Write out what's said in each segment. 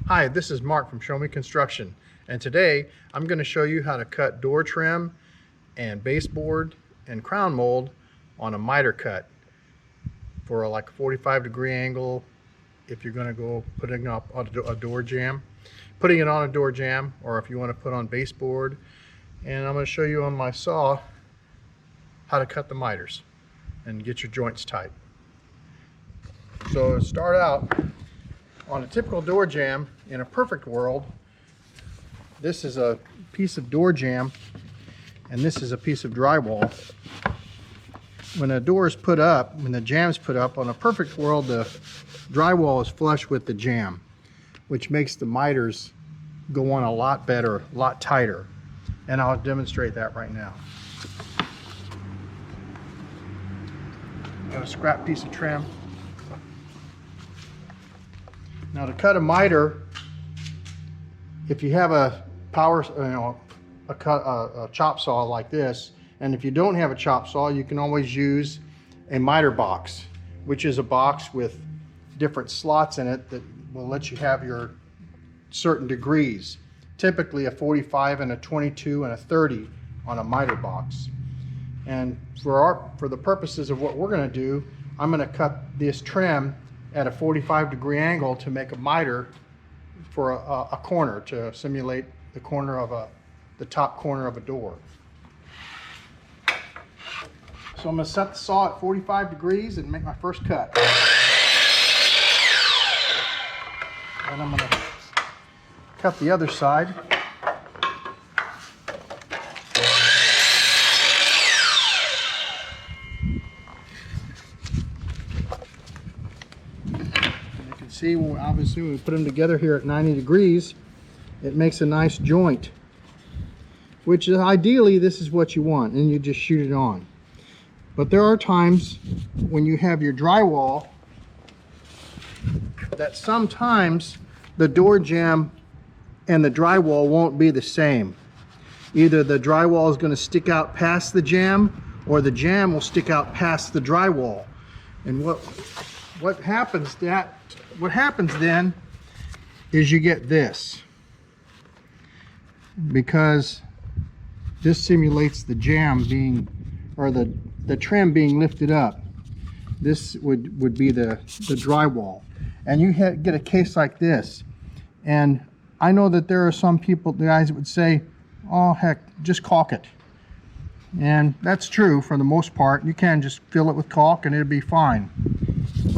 Hi, this is Mark from Show Me Construction, and today I'm going to show you how to cut door trim and baseboard and crown mold on a miter cut for like a 45-degree angle. If you're going to go putting up a door jamb, putting it on a door jamb, or if you want to put on baseboard. And I'm going to show you on my saw how to cut the miters and get your joints tight. So to start out, on a typical door jamb, in a perfect world, this is a piece of door jamb and this is a piece of drywall. When a door is put up, when the jamb's put up, on a perfect world, the drywall is flush with the jamb, which makes the miters go on a lot better, a lot tighter. And I'll demonstrate that right now. Got a scrap piece of trim. Now to cut a miter, if you have a a chop saw like this, and if you don't have a chop saw, you can always use a miter box, which is a box with different slots in it that will let you have your certain degrees. Typically a 45 and a 22 and a 30 on a miter box. And for the purposes of what we're going to do, I'm going to cut this trim at a 45-degree angle to make a miter for a corner, to simulate the corner of the top corner of a door. So I'm going to set the saw at 45 degrees and make my first cut. And I'm going to cut the other side. See, obviously when we put them together here at 90 degrees, it makes a nice joint, which is ideally this is what you want, and you just shoot it on. But there are times when you have your drywall that sometimes the door jamb and the drywall won't be the same. Either the drywall is going to stick out past the jamb, or the jamb will stick out past the drywall. And what happens then is you get this, because this simulates the jamb being, or the trim being lifted up. This would be the drywall, and you get a case like this. And I know that there are some people, the guys that would say, oh heck, just caulk it. And that's true for the most part. You can just fill it with caulk and it'll be fine.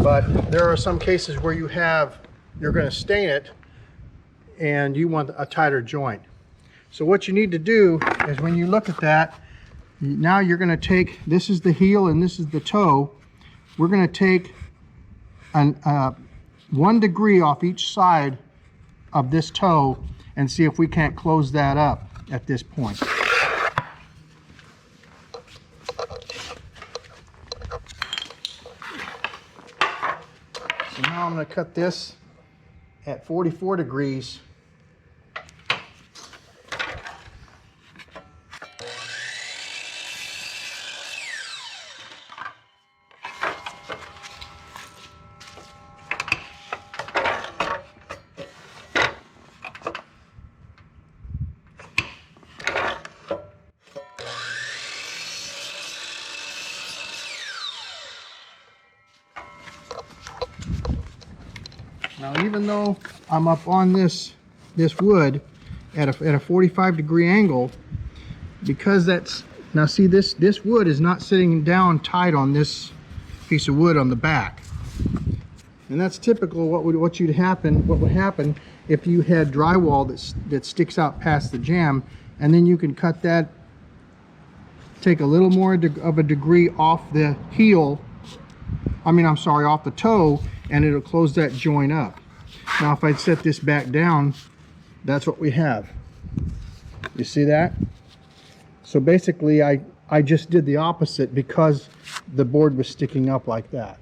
But there are some cases where you're going to stain it and you want a tighter joint. So what you need to do is, when you look at that, now you're going to take, this is the heel and this is the toe. We're going to take 1 degree off each side of this toe and see if we can't close that up at this point. So now I'm going to cut this at 44 degrees. Now, even though I'm up on this wood at a 45-degree angle, because that's, now see, this wood is not sitting down tight on this piece of wood on the back, and that's typical what would happen if you had drywall that sticks out past the jamb, and then you can cut that, take a little more of a degree off the heel. Off the toe, and it'll close that joint up. Now if I set this back down, that's what we have. You see that? So basically I just did the opposite because the board was sticking up like that.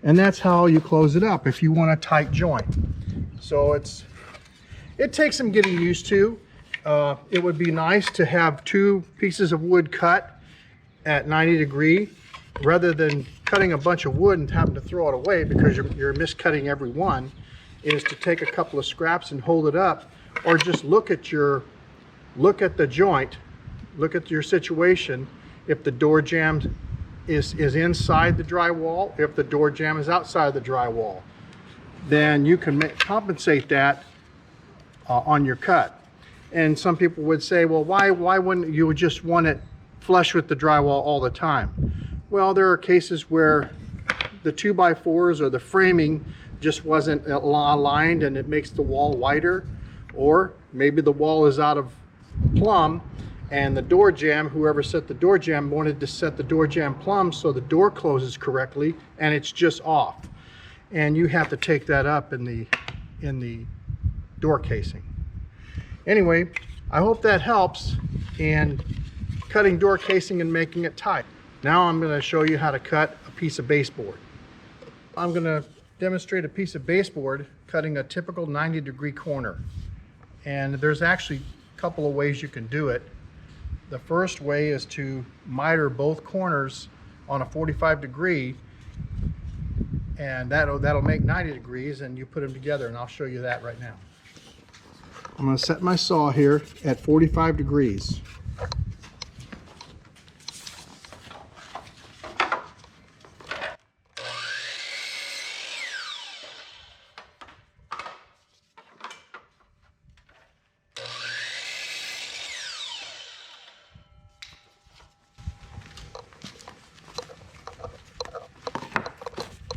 And that's how you close it up if you want a tight joint. So it takes some getting used to. It would be nice to have 2 pieces of wood cut at 90 degree rather than cutting a bunch of wood and having to throw it away because you're miscutting every one. is to take a couple of scraps and hold it up, or just look at the joint, look at your situation. If the door jamb is inside the drywall, if the door jamb is outside the drywall, then you can compensate that on your cut. And some people would say, well, why wouldn't you just want it flush with the drywall all the time? Well, there are cases where the 2x4s or the framing just wasn't aligned and it makes the wall wider, or maybe the wall is out of plumb and the door jamb, whoever set the door jamb, wanted to set the door jamb plumb so the door closes correctly and it's just off. And you have to take that up in the door casing. Anyway, I hope that helps in cutting door casing and making it tight. Now I'm going to show you how to cut a piece of baseboard. I'm going to demonstrate a piece of baseboard cutting a typical 90-degree corner. And there's actually a couple of ways you can do it. The first way is to miter both corners on a 45-degree, and that'll make 90 degrees, and you put them together, and I'll show you that right now. I'm going to set my saw here at 45 degrees.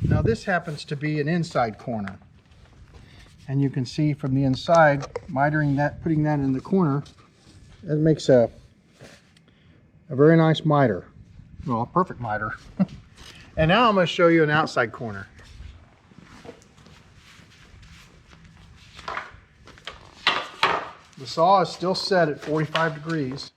Now this happens to be an inside corner, and you can see from the inside, mitering that, putting that in the corner, it makes a very nice miter. Well, a perfect miter. And now I'm going to show you an outside corner. The saw is still set at 45 degrees.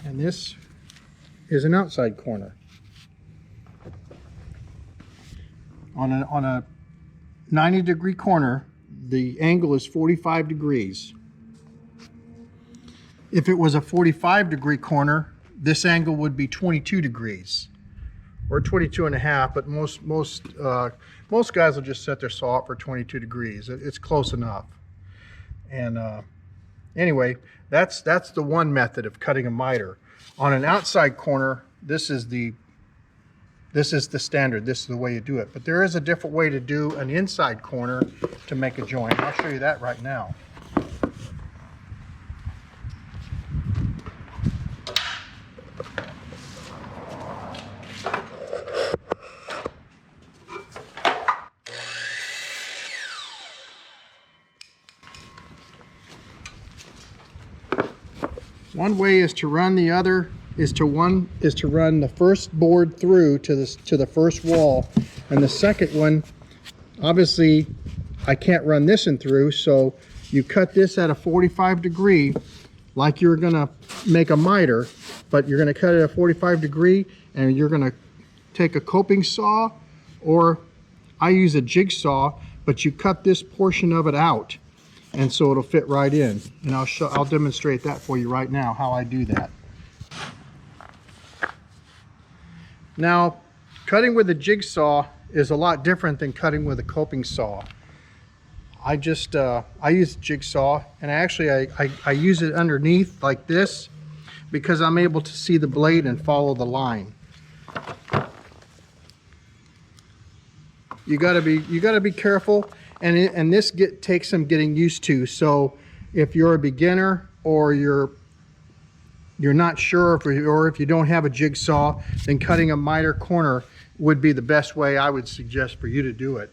And this is an outside corner. On a 90-degree corner, the angle is 45 degrees. If it was a 45-degree corner, this angle would be 22 degrees, or 22 and a half, but most guys will just set their saw up for 22 degrees. It's close enough. And anyway, that's the one method of cutting a miter. On an outside corner, this is the standard. This is the way you do it. But there is a different way to do an inside corner to make a joint. I'll show you that right now. One way is to run the other is to run the first board through to the first wall, and the second one, obviously I can't run this one through, so you cut this at a 45 degree like you're gonna make a miter, but you're gonna cut it at a 45 degree, and you're gonna take a coping saw, or I use a jig saw, but you cut this portion of it out, and so it'll fit right in. And I'll demonstrate that for you right now, how I do that. Now, cutting with a jig saw is a lot different than cutting with a coping saw. I use a jig saw, and I use it underneath like this because I'm able to see the blade and follow the line. You gotta be careful. And this takes some getting used to. So if you're a beginner, or you're not sure, or if you don't have a jig saw, then cutting a miter corner would be the best way I would suggest for you to do it.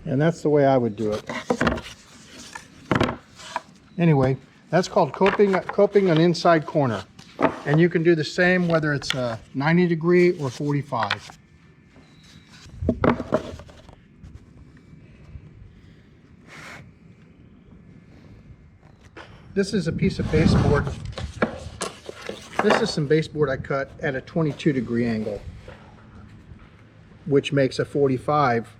And that's the way I would do it. Anyway, that's called coping an inside corner. And you can do the same whether it's 90 degree or 45. This is a piece of baseboard. This is some baseboard I cut at a 22 degree angle, which makes a 45.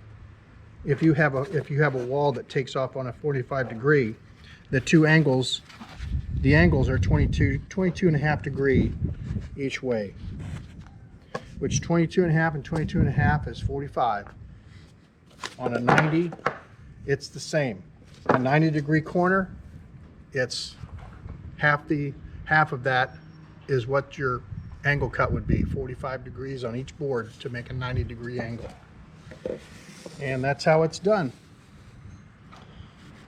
If you have a wall that takes off on a 45 degree, the angles are 22 and a half degree each way, which 22 and a half and 22 and a half is 45. On a 90, it's the same. A 90 degree corner, it's half of that is what your angle cut would be, 45 degrees on each board to make a 90 degree angle. And that's how it's done.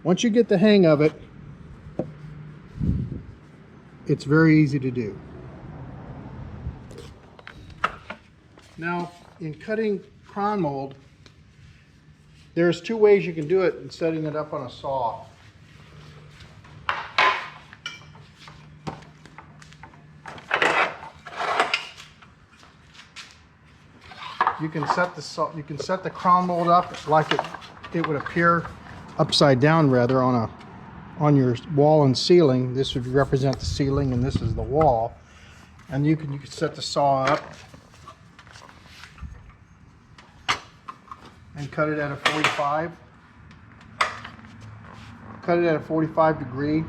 Once you get the hang of it, it's very easy to do. Now, in cutting crown mold, there's two ways you can do it in setting it up on a saw. You can set the crown mold up like it would appear upside down, rather, on your wall and ceiling. This would represent the ceiling and this is the wall. And you can set the saw up and cut it at a 45. Cut it at a 45 degree.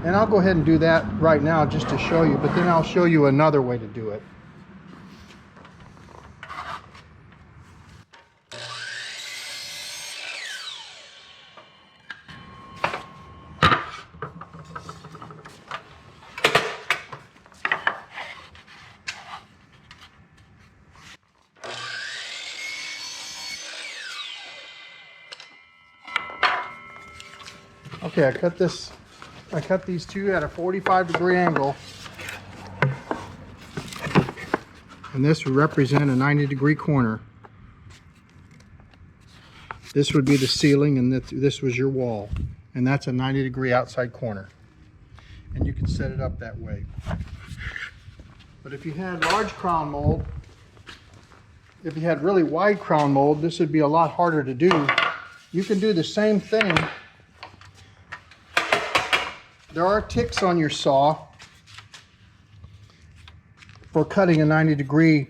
And I'll go ahead and do that right now just to show you, but then I'll show you another way to do it. Okay, I cut these two at a 45 degree angle, and this would represent a 90 degree corner. This would be the ceiling, and this was your wall, and that's a 90 degree outside corner. And you can set it up that way. But if you had large crown mold, if you had really wide crown mold, this would be a lot harder to do. You can do the same thing. There are ticks on your saw for cutting a 90 degree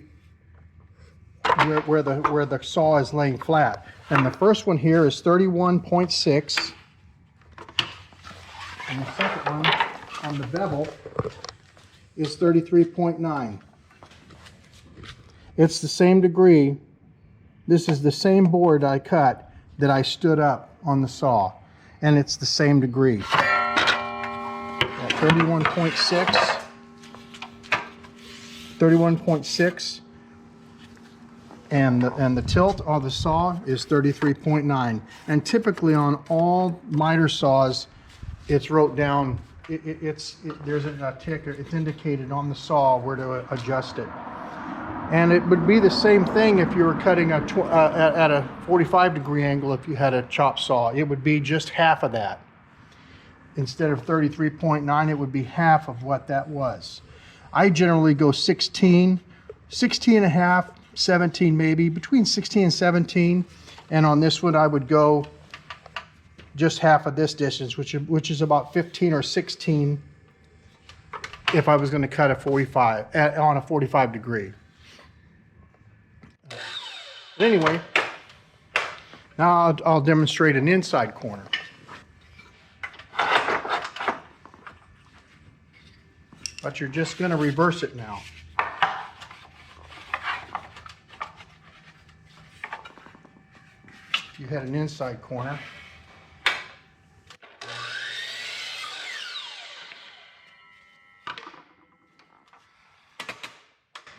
where the saw is laying flat. And the first one here is 31.6. And the second one on the bevel is 33.9. It's the same degree. This is the same board I cut that I stood up on the saw. And it's the same degree. 31.6, and the tilt of the saw is 33.9. And typically on all miter saws, it's wrote down. There's a tick. It's indicated on the saw where to adjust it. And it would be the same thing if you were cutting at a 45 degree angle. If you had a chop saw, it would be just half of that. Instead of 33.9, it would be half of what that was. I generally go 16 and a half, 17 maybe, between 16 and 17. And on this one, I would go just half of this distance, which is about 15 or 16 if I was going to cut a 45 on a 45 degree. But anyway, now I'll demonstrate an inside corner. But you're just going to reverse it now. If you had an inside corner,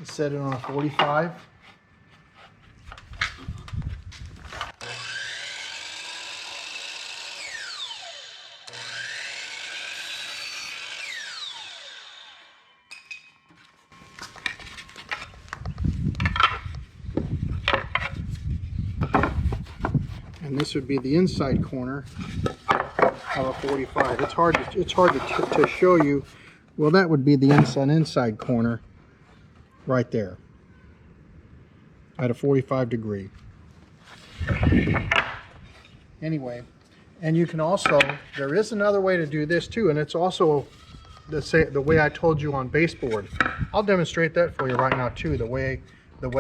set it on a 45. And this would be the inside corner of a 45. It's hard to show you. Well, that would be the inside corner right there at a 45 degree. Anyway, and you can also, there is another way to do this too, and it's also the way I told you on baseboard. I'll demonstrate that for you right now too, the way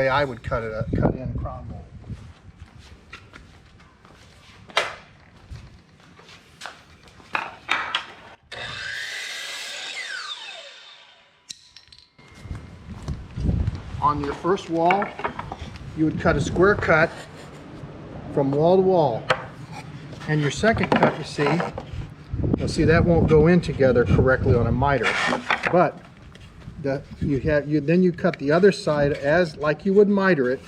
I would cut in a crown mold. On your first wall, you would cut a square cut from wall to wall. And your second cut, you'll see that won't go in together correctly on a miter. But then you cut the other side as like you would miter it.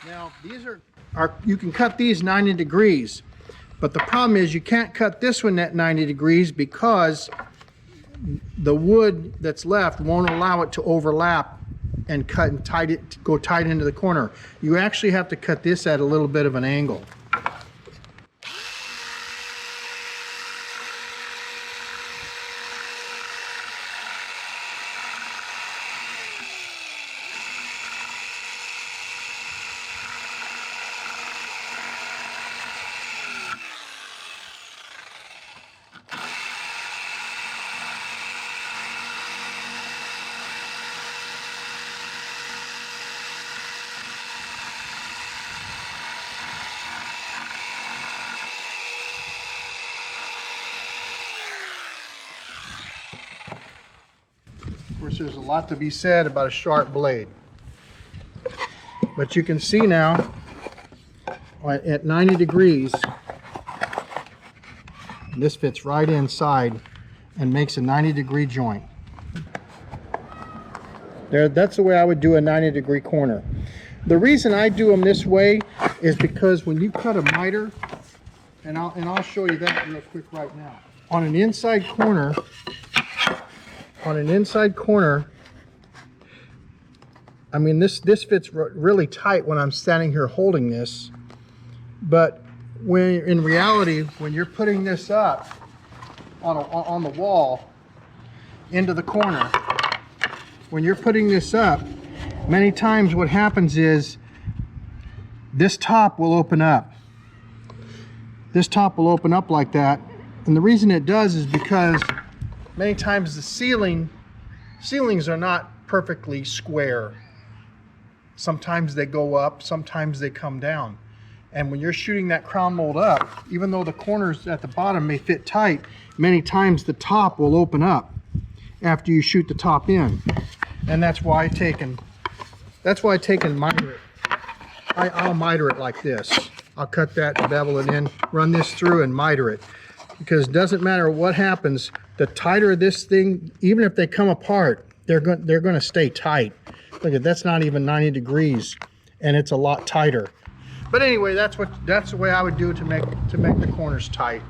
Now these are you can cut these 90 degrees, but the problem is you can't cut this one at 90 degrees because the wood that's left won't allow it to overlap and cut and go tight into the corner. You actually have to cut this at a little bit of an angle. Of course, there's a lot to be said about a sharp blade, but you can see now at 90 degrees this fits right inside and makes a 90-degree joint. That's the way I would do a 90-degree corner. The reason I do them this way is because when you cut a miter, and I'll show you that real quick right now. On an inside corner, I mean this fits really tight when I'm standing here holding this, but when in reality, when you're putting this up on the wall into the corner, when you're putting this up, many times what happens is this top will open up. This top will open up like that, and the reason it does is because many times the ceilings are not perfectly square. Sometimes they go up, sometimes they come down. And when you're shooting that crown mold up, even though the corners at the bottom may fit tight, many times the top will open up after you shoot the top in. And that's why I take and miter it. I'll miter it like this. I'll cut that, bevel it in, run this through and miter it. Because it doesn't matter what happens, the tighter this thing, even if they come apart, they're going to stay tight. Look at that's not even 90 degrees, and it's a lot tighter. But anyway, that's the way I would do it to make the corners tight.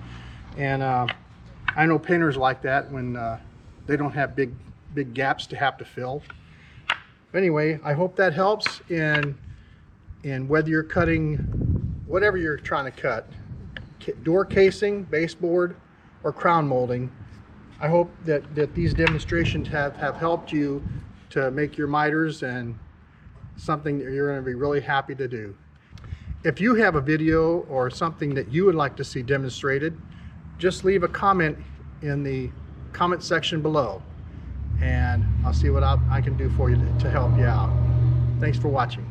And I know painters like that when they don't have big gaps to have to fill. But anyway, I hope that helps in whether you're cutting whatever you're trying to cut, door casing, baseboard, or crown molding. I hope that these demonstrations have helped you to make your miters and something that you're going to be really happy to do. If you have a video or something that you would like to see demonstrated, just leave a comment in the comment section below, and I'll see what I can do for you to help you out. Thanks for watching.